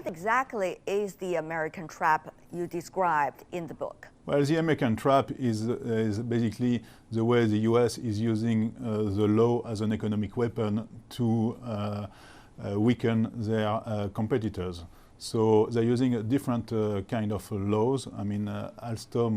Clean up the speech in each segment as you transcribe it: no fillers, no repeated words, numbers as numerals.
exactly is the American trap you described in the book? Well, the American trap is basically the way the US is using the law as an economic weapon to weaken their competitors. So they're using a different kind of laws. I mean, Alstom,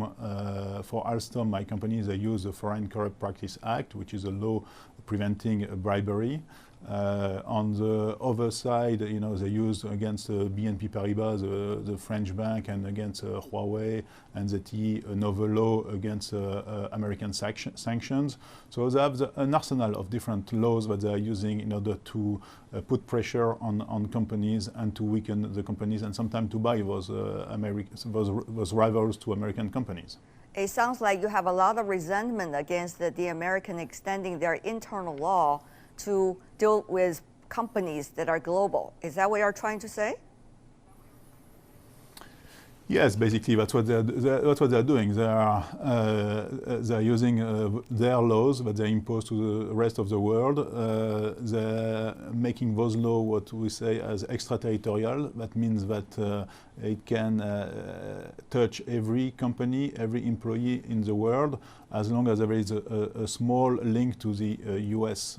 for Alstom, my company, they use the Foreign Corrupt Practice Act, which is a law preventing bribery. On the other side, you know, they use against BNP Paribas, the French bank, and against Huawei and ZTE, another law against American sanctions. So they have an arsenal of different laws that they are using in order to put pressure on companies and to weaken the companies, and sometimes to buy those rivals to American companies. It sounds like you have a lot of resentment against the American extending their internal law to deal with companies that are global. Is that what you're trying to say? Yes, basically that's what they're doing. They're using their laws that they impose to the rest of the world. They're making those laws what we say as extraterritorial. That means that it can touch every company, every employee in the world, as long as there is a small link to the US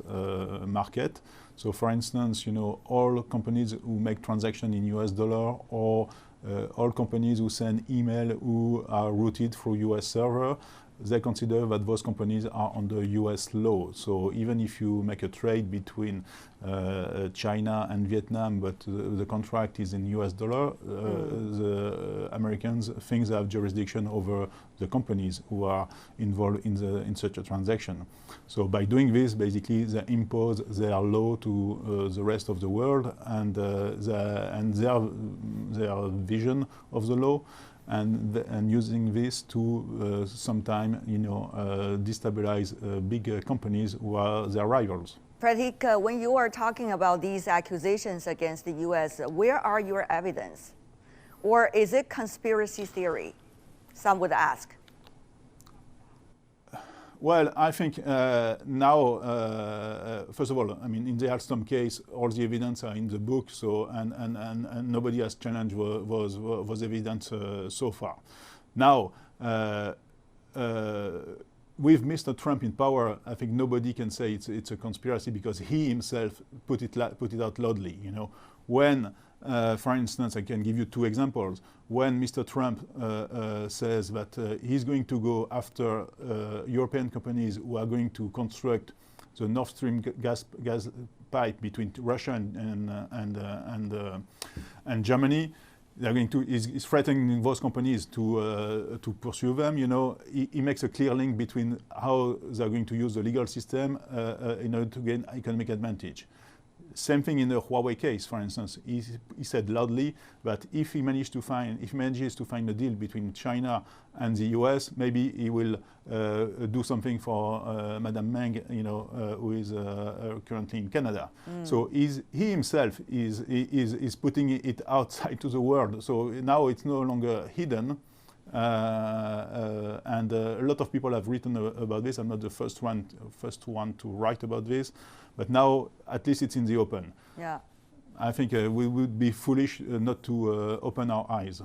market. So, for instance, you know, all companies who make transactions in US dollar, or all companies who send email who are routed through US server, they consider that those companies are under US law. So even if you make a trade between China and Vietnam, but the contract is in US dollar, the Americans think they have jurisdiction over the companies who are involved in such a transaction. So by doing this, basically they impose their law to the rest of the world, and their vision of the law, and using this to sometime, you know, destabilize big companies who are their rivals. Frederic, when you are talking about these accusations against the U.S., where are your evidence? Or is it conspiracy theory? Some would ask. Well, I think now, first of all, I mean, in the Alstom case, all the evidence are in the book, so and nobody has challenged those evidence so far. Now, with Mr. Trump in power, I think nobody can say it's a conspiracy, because he himself put it out loudly. You know, when, for instance, I can give you two examples. When Mr. Trump says that he's going to go after European companies who are going to construct the Nord Stream gas pipe between Russia and Germany, they're going to is threatening those companies to pursue them. You know, he makes a clear link between how they're going to use the legal system in order to gain economic advantage. Same thing in the Huawei case, for instance. He said loudly that if he manages to find a deal between China and the US, maybe he will do something for Madame Meng, you know, who is currently in Canada. So he himself is putting it outside to the world. So now it's no longer hidden. And a lot of people have written about this. I'm not the first one to write about this, but now at least it's in the open. Yeah. I think we would be foolish not to open our eyes.